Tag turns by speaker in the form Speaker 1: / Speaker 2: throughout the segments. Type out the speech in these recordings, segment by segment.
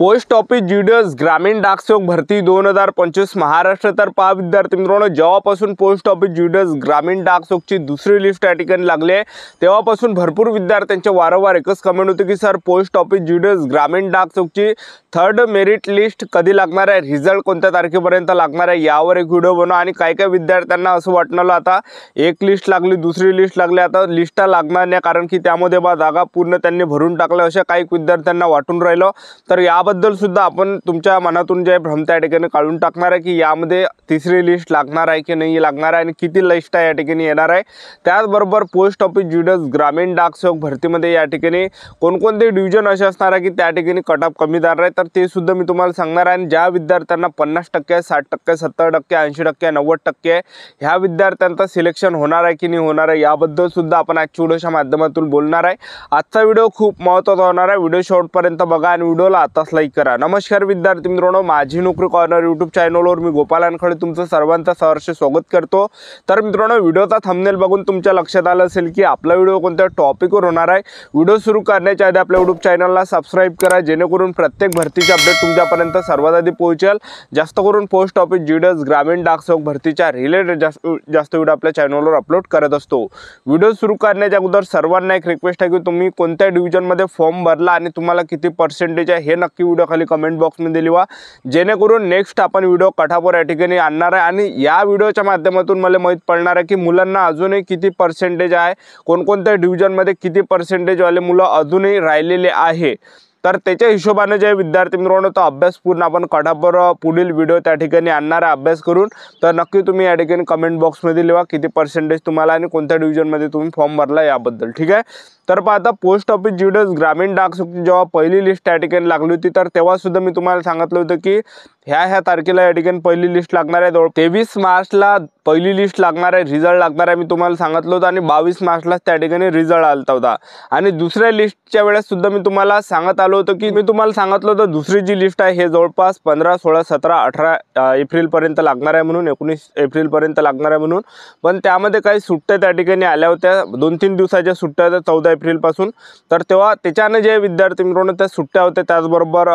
Speaker 1: Post office GDS ग्रामीण डाकसेवक भरती 2025 महाराष्ट्र तर पहा विद्यार्थी मित्रांनो, जेव्हापासून पोस्ट ऑफिस जीडीएस ग्रामीण डाकसेवकची दुसरी लिस्ट या ठिकाणी लागली आहे तेव्हापासून भरपूर विद्यार्थ्यांचे वारंवार एकच कमेंट होते की सर पोस्ट ऑफिस जीडीएस ग्रामीण डाकसेवकची थर्ड मेरिट लिस्ट कधी लागणार आहे, रिझल्ट कोणत्या तारखेपर्यंत लागणार आहे यावर एक व्हिडिओ बनवा। आणि काही काही विद्यार्थ्यांना असं वाटणं आता एक लिस्ट लागली दुसरी लिस्ट लागली आता लिस्टा लागणार नाही कारण की त्यामध्ये जागा पूर्ण त्यांनी भरून टाकल्या अशा काही विद्यार्थ्यांना वाटून राहिलं। तर याबद्दल सुद्धा आपण तुमच्या मनातून जे भ्रम त्या ठिकाणी काढून टाकणार आहे की यामध्ये तिसरी लिस्ट लागणार आहे की नाही लागणार आहे आणि किती लिस्ट या ठिकाणी येणार आहे। त्याचबरोबर पोस्ट ऑफिस जीडीएस ग्रामीण डाकसेवक भरतीमध्ये या ठिकाणी कोणकोणते डिव्हिजन असे असणार आहे की त्या ठिकाणी कट ऑफ कमी जाणार आहे तर ते सुद्धा मी तुम्हाला सांगणार आहे। आणि ज्या विद्यार्थ्यांना 50%, 60%, 70%, 80%, 90% ह्या विद्यार्थ्यांचं सिलेक्शन होणार आहे की नाही होणार आहे याबद्दल सुद्धा आपण आजच्या व्हिडिओच्या माध्यमातून बोलणार आहे। आजचा व्हिडिओ खूप महत्त्वाचा होणार आहे, व्हिडिओ शेवटपर्यंत बघा आणि व्हिडिओला आताच लाईक करा। नमस्कार विद्यार्थी मित्रांनो, माझी नोकरी कॉर्नर यूट्यूब चॅनलवर मी गोपाल वानखडे तुमचं सर्वांचं सहर्ष स्वागत करतो। तर मित्रांनो, व्हिडिओचा थंबनेल बघून तुमच्या लक्षात आलं असेल की आपला व्हिडिओ कोणत्या टॉपिकवर होणार आहे। व्हिडिओ सुरू करण्याच्या आधी आपल्या यूट्यूब चॅनलला सबस्क्राइब करा जेणेकरून प्रत्येक भरतीचे अपडेट तुमच्यापर्यंत सर्वात आधी पोहोचेल। जास्त करून पोस्ट ऑफिस जीडीएस ग्रामीण डाकसेवक भरतीच्या रिलेटेड जास्त व्हिडिओ आपल्या चॅनलवर अपलोड करत असतो। व्हिडिओ सुरू करण्याच्या अगोदर सर्वांना एक रिक्वेस्ट आहे की तुम्ही कोणत्या डिव्हिजनमध्ये फॉर्म भरला आणि तुम्हाला किती पर्सेंटेज आहे हे नक्की व्हिडिओ खाली कमेंट बॉक्समध्ये लिहा जेणेकरून नेक्स्ट आपण व्हिडिओ कटावर या ठिकाणी आणणार आहे। आणि या व्हिडिओच्या माध्यमातून मला माहित पडणार आहे की मुलांना अजूनही किती पर्सेंटेज आहे, कोणकोणत्या डिव्हिजनमध्ये किती पर्सेंटेजवाले मुलं अजूनही राहिलेले आहे। तर त्याच्या हिशोबाने जे विद्यार्थी मित्रांनो तो अभ्यास पूर्ण आपण कटावर पुढील व्हिडिओ त्या ठिकाणी आणणार आहे अभ्यास करून। तर नक्की तुम्ही या ठिकाणी कमेंट बॉक्समध्ये लिहा किती पर्सेंटेज तुम्हाला आणि कोणत्या डिव्हिजनमध्ये तुम्ही फॉर्म भरला याबद्दल, ठीक आहे। तर पाहता पोस्ट ऑफिस जीडीएस ग्रामीण डाकसेवकची जेव्हा पहिली लिस्ट त्या ठिकाणी लागली होती तर तेव्हा सुद्धा मी तुम्हाला सांगितलं होतं की ह्या तारखेला या ठिकाणी पहिली लिस्ट लागणार आहे। 23 मार्चला पहिली लिस्ट लागणार आहे, रिझल्ट लागणार आहे मी तुम्हाला सांगितलं होतं आणि 22 मार्चला त्या ठिकाणी रिझल्ट आलता होता। आणि दुसऱ्या लिस्टच्या वेळेस सुद्धा मी तुम्हाला सांगत आलो होतो की मी तुम्हाला सांगितलं होतं दुसरी जी लिस्ट आहे हे जवळपास 15, 16, 17, 18 एप्रिलपर्यंत लागणार आहे म्हणून, 19 एप्रिलपर्यंत लागणार आहे म्हणून। पण त्यामध्ये काही सुट्ट्या त्या ठिकाणी आल्या होत्या, 2-3 दिवसाच्या सुट्ट्या होत्या 14 एप्रिलपासून। तर तेव्हा त्याच्याने जे विद्यार्थी मित्रांनो त्या सुट्ट्या होत्या त्याचबरोबर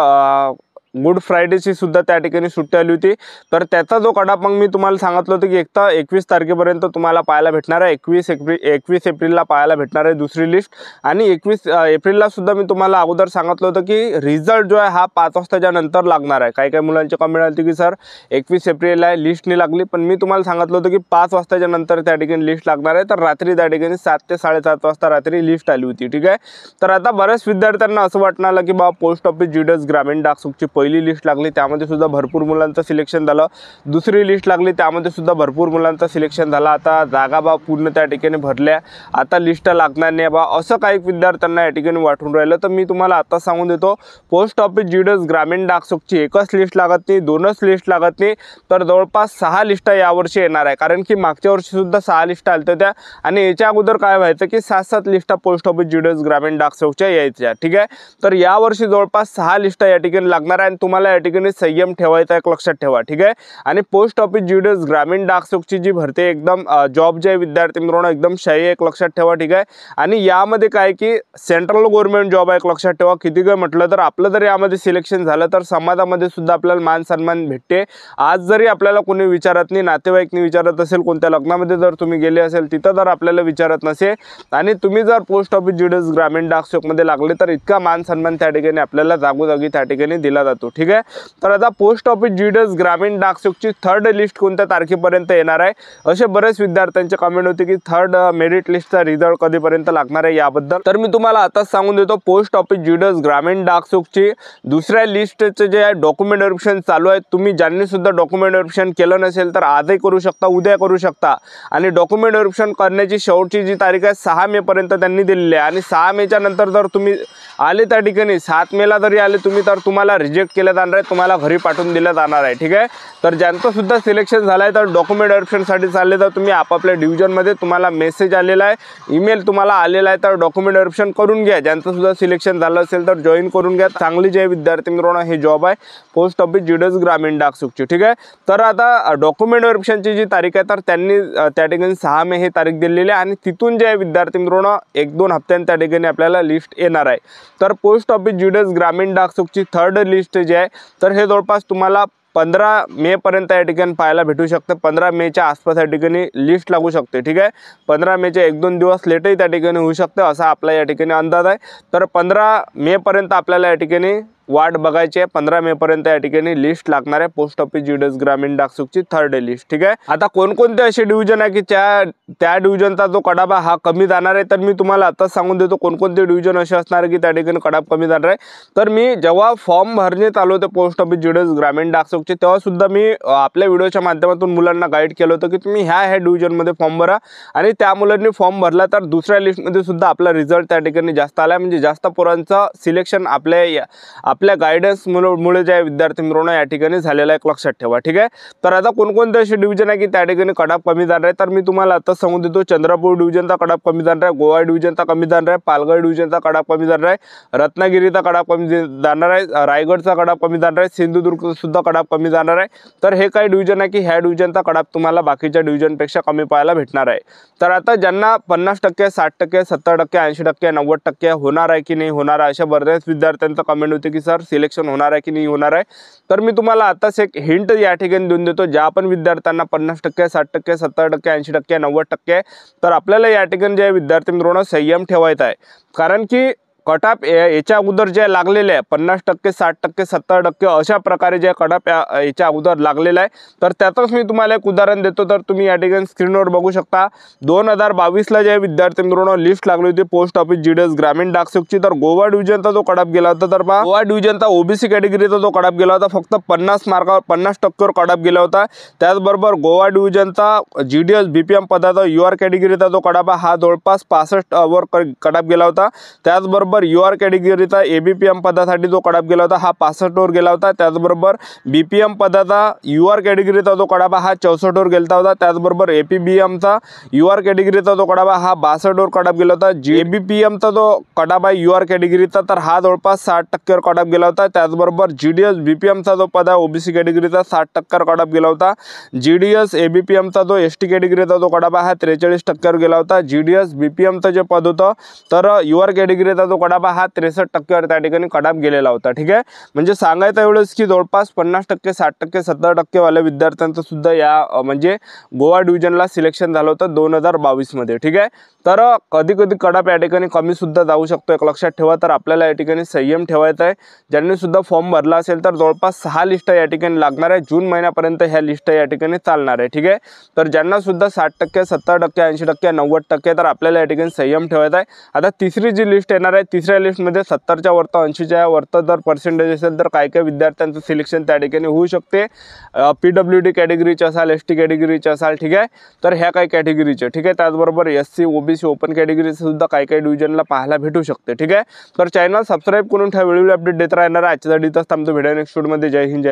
Speaker 1: गुड फ्रायडेची सुद्धा त्या ठिकाणी सुट्टी आली होती। तर त्याचा जो कडाप मग मी तुम्हाला सांगितलं होतं की 21 तारखेपर्यंत तुम्हाला पाहायला भेटणार आहे, 21 एप्रिलला पाहायला भेटणार आहे दुसरी लिस्ट। आणि 21 एप्रिलला सुद्धा मी तुम्हाला अगोदर सांगितलं होतं की रिझल्ट जो आहे हा 5 वाजताच्या नंतर लागणार आहे। काही मुलांचे कमेंट आली की सर 21 एप्रिलला लिस्ट नाही लागली, पण मी तुम्हाला सांगितलं होतं की 5 वाजताच्या नंतर त्या ठिकाणी लिस्ट लागणार आहे। तर रात्री त्या ठिकाणी 7 ते 7:30 वाजता रात्री लिस्ट आली होती, ठीक आहे। तर आता बऱ्याच विद्यार्थ्यांना असं वाटणार की बा पोस्ट ऑफिस जीडीएस ग्रामीण डाकसेवकची पहिली लिस्ट लागली त्यामध्ये सुद्धा भरपूर मुलांचं सिलेक्शन झालं, दुसरी लिस्ट लागली त्यामध्ये सुद्धा भरपूर मुलांचं सिलेक्शन झालं, आता जागा पूर्ण त्या ठिकाणी भरल्या, आता लिस्ट लागणार नाही असं काही विद्यार्थ्यांना या ठिकाणी वाटून राहिलं। तर मी तुम्हाला आता सांगून देतो पोस्ट ऑफिस जीडीएस ग्रामीण डाकसेवकची एकच लिस्ट लागत नाही, दोनच लिस्ट लागत नाही, तर जवळपास 6 लिस्टा यावर्षी येणार आहे। कारण की मागच्या वर्षी सुद्धा 6 लिस्टा आल्या होत्या आणि याच्या अगोदर काय व्हायचं की 7-7 लिस्टा पोस्ट ऑफिस जीडीएस ग्रामीण डाकसेवकच्या यायच्या, ठीक आहे। तर यावर्षी जवळपास 6 लिस्टा या ठिकाणी लागणार आहे आणि तुम्हाला या ठिकाणी संयम ठेवायचा एक लक्षात ठेवा, ठीक आहे। आणि पोस्ट ऑफिस जीडीएस ग्रामीण डाकसेवकची जी भरती एकदम जॉब जे विद्यार्थी मित्रांनो एकदम शाही एक लक्षात ठेवा, ठीक आहे। आणि यामध्ये काय की सेंट्रल गव्हर्नमेंट जॉब एक लक्षात ठेवा। किती काय म्हटलं तर आपलं जर यामध्ये सिलेक्शन झालं तर समाजामध्ये सुद्धा आपल्याला मान सन्मान भेटते। आज जरी आपल्याला कोणी विचारत नाही, नातेवाईकनी विचारत असेल, कोणत्या लग्नामध्ये जर तुम्ही गेले असेल तिथं जर आपल्याला विचारत नसेल आणि तुम्ही जर पोस्ट ऑफिस जीडीएस ग्रामीण डाकसेवकमध्ये लागले तर इतका मान सन्मान त्या ठिकाणी आपल्याला जागोजागी त्या ठिकाणी दिला जातो, ठीक आहे। तर आता पोस्ट ऑफिस जीडीएस ग्रामीण डाकसेवकची थर्ड लिस्ट कोणत्या तारखेपर्यंत येणार आहे असे बरेच विद्यार्थ्यांचे कमेंट होते की थर्ड मेरिट लिस्टचा रिझल्ट कधीपर्यंत लागणार आहे याबद्दल। तर मी तुम्हाला आताच सांगून देतो पोस्ट ऑफिस जीडीएस ग्रामीण डाकसेवकची दुसऱ्या लिस्टचे जे डॉक्युमेंट व्हेरिफिकेशन चालू आहे, तुम्ही ज्यांनी सुद्धा डॉक्युमेंट व्हेरिफिकेशन केलं नसेल तर आजही करू शकता, उद्या करू शकता। आणि डॉक्युमेंट व्हेरिफिकेशन करण्याची शेवटची जी तारीख आहे 6 मे पर्यंत त्यांनी दिलेली आहे। आणि 6 मेच्या नंतर जर तुम्ही आले त्या ठिकाणी 7 मेला जरी आले तुम्ही तर तुम्हाला रिजेक्ट केलं जाणार आहे, तुम्हाला घरी पाठवून दिलं जाणार आहे, ठीक आहे। तर ज्यांचं सुद्धा सिलेक्शन झालं आहे तर डॉक्युमेंट व्हेरिफिकेशनसाठी चालले तर तुम्ही आपापल्या डिव्हिजनमध्ये तुम्हाला मेसेज आलेला आहे, ईमेल तुम्हाला आलेला आहे, तर डॉक्युमेंट व्हेरिफिकेशन करून घ्या। ज्यांचं सुद्धा सिलेक्शन झालं असेल तर जॉईन करून घ्या। चांगली जे विद्यार्थी मित्रांनो हे जॉब आहे पोस्ट ऑफिस जीडीएस ग्रामीण डाकसेवकची, ठीक आहे। तर आता डॉक्युमेंट व्हेरिफिकेशनची जी तारीख आहे तर त्यांनी त्या ठिकाणी 6 मे ही तारीख दिलेली आहे आणि तिथून जे विद्यार्थी मित्रांनो 1-2 हप्त्यांनी त्या ठिकाणी आपल्याला लिस्ट येणार आहे। तर पोस्ट ऑफिस जीडीएस ग्रामीण डाकसेवकची थर्ड लिस्ट लिस्ट जी आहे तर हे जवळपास तुम्हाला 15 मे पर्यंत या ठिकाणी पाहायला भेटू शकते। 15 मेच्या आसपास या ठिकाणी लिस्ट लागू शकते। ठीक आहे, 15 मेचे 1-2 दिवस लेटही त्या ठिकाणी होऊ शकते असा आपला या ठिकाणी अंदाज आहे। तर 15 मे पर्यंत आपल्याला या ठिकाणी वाट बघायची आहे। 15 मे पर्यंत या ठिकाणी लिस्ट लागणार आहे पोस्ट ऑफिस जीडीएस ग्रामीण डाकसुखची 3rd डे लिस्ट। ठीक आहे, आता कोणकोणते असे डिव्हिजन आहे की त्या डिव्हिजनचा जो कडाबा हा कमी जाणार आहे, तर मी तुम्हाला आताच सांगून देतो कोणकोणते डिव्हिजन असे असणार आहे की त्या ठिकाणी कडाब कमी जाणार आहे। तर मी जेव्हा फॉर्म भरणे चालू होते पोस्ट ऑफिस जीडीएस ग्रामीण डाकसुखचे तेव्हा सुद्धा मी आपल्या व्हिडिओच्या माध्यमातून मुलांना गाईड केलं होतं की तुम्ही ह्या डिव्हिजनमध्ये फॉर्म भरा, आणि त्या मुलांनी फॉर्म भरला तर दुसऱ्या लिस्टमध्ये सुद्धा आपला रिझल्ट त्या ठिकाणी जास्त आला, म्हणजे जास्त पोरांचं सिलेक्शन आपल्या गायडन्स मुळे जे विद्यार्थी मिळवणं या ठिकाणी झालेला आहे, लक्षात ठेवा। ठीक आहे, तर आता कोणकोणते असे डिव्हिजन आहे की त्या ठिकाणी कडाप कमी जाणार आहे, तर मी तुम्हाला आता सांगून देतो। चंद्रपूर डिव्हिजनचा कडाप कमी जाणार आहे, गोवा डिव्हिजनचा कमी जाणार आहे, पालघर डिव्हिजनचा कडाप कमी जाणार आहे, रत्नागिरीचा कडाप कमी जाणार आहे, रायगडचा कडाप कमी जाणार आहे, सिंधुदुर्ग सुद्धा कडाप कमी जाणार आहे। तर हे काही डिव्हिजन आहे की ह्या डिव्हिजनचा कडाप तुम्हाला बाकीच्या डिव्हिजनपेक्षा कमी पाहायला भेटणार आहे। तर आता ज्यांना 50%, 60%, 70%, 80%, 90% होणार आहे की नाही होणार आहे, अशा बऱ्याच विद्यार्थ्यांचा कमेंट होते की सर सिलेक्शन होणार आहे की नाही होणार आहे। तर मी तुम्हाला आताच एक हिंट या ठिकाणी देऊन देतो, ज्या पण विद्यार्थ्यांना 50%, 60%, 70%, 80%, 90%, तर आपल्याला या ठिकाणी जे विद्यार्थी मिळवणं संयम ठेवायचा आहे, कारण की कटाप याच्या अगोदर जे लागलेले आहे 50%, 60%, 70% अशा प्रकारे जे कटाप याच्या अगोदर लागलेला आहे, तर त्यातच मी तुम्हाला एक उदाहरण देतो। तर तुम्ही या ठिकाणी स्क्रीनवर बघू शकता 2022ला जे विद्यार्थी मिळवणं लिस्ट लागली होती पोस्ट ऑफिस जीडीएस ग्रामीण डाकसुखची, तर गोवा डिव्हिजनचा जो कटाप गेला होता, तर पहा गोवा डिव्हिजनचा ओबीसी कॅटेगरीचा जो कटाप गेला होता फक्त 50 मार्कावर 50%वर कटाप गेला होता। त्याचबरोबर गोवा डिव्हिजनचा जीडीएस बीपीएम पदाचा यूआर कॅटेगरीचा जो कटाप हा जवळपास 65वर कटाप गेला होता। त्याचबरोबर यूआर कॅटेगरीचा एबीपीएम पदासाठी जो कडाप गेला होता हा 65वर गेला होता। त्याचबरोबर बीपीएम पदाचा यूआर कॅटेगरीचा जो कडाप हा 64वर गेला होता। त्याचबरोबर एपीबीएमचा यूआर कॅटेगरीचा जो कडाप हा 62वर कडाप गेला होता। एबीपीएमचा जो कडाप आहे यूआर कॅटेगरीचा तर हा जवळपास 60%वर कडाप गेला होता। त्याचबरोबर जीडीएस बीपीएमचा जो पद आहे ओबीसी कॅटेगरीचा 60%वर कडाप गेला होता। जीडीएस एबीपीएमचा जो एसटी कॅटेगरीचा जो कडाप हा 43%वर गेला होता। जीडीएस बीपीएमचं जे पद होतं तर यूआर कॅटेगरीचा जो कडाप हा 63%वर त्या ठिकाणी कडाप गेलेला होता। ठीक आहे, म्हणजे सांगायचं एवढंच की जवळपास 50%, 60%, 70% वाले विद्यार्थ्यांचं सुद्धा या म्हणजे गोवा डिव्हिजनला सिलेक्शन झालं होतं 2022 मध्ये। ठीक आहे, तर कधी कधी कडाप या ठिकाणी कमी सुद्धा जाऊ शकतो, एक लक्षात ठेवा। तर आपल्याला या ठिकाणी संयम ठेवायचा आहे। ज्यांनी सुद्धा फॉर्म भरला असेल तर जवळपास 6 लिस्ट या ठिकाणी लागणार आहे, जून महिन्यापर्यंत ह्या लिस्ट या ठिकाणी चालणार आहे। ठीक आहे, तर ज्यांना सुद्धा 60%, 70%, 80%, 90%, तर आपल्याला या ठिकाणी संयम ठेवायचा आहे। आता तिसरी जी लिस्ट येणार आहे, तिसऱ्या लिस्टमध्ये 70च्या वरती 80च्या वरती जर पर्सेंटेज असेल तर काही विद्यार्थ्यांचं सिलेक्शन त्या ठिकाणी होऊ शकते। पीडब्ल्यूडी कॅटेगरीचे असाल, एसटी कॅटेगरीचे असाल, ठीक आहे, तर ह्या काही कॅटेगरीचे। ठीक आहे, त्याचबरोबर एससी ओबीसी ओपन कॅटेगरीचे सुद्धा काही डिव्हिजनला पाहायला भेटू शकते। ठीक आहे, तर चॅनल सबस्क्राईब करून ठेवा, वेळोवेळी अपडेट देत राहणार आहे। आजच्यासाठी इथंच थांबतो, व्हिडिओ नेक्स्ट व्हिडिओमध्ये। जय हिंद, जय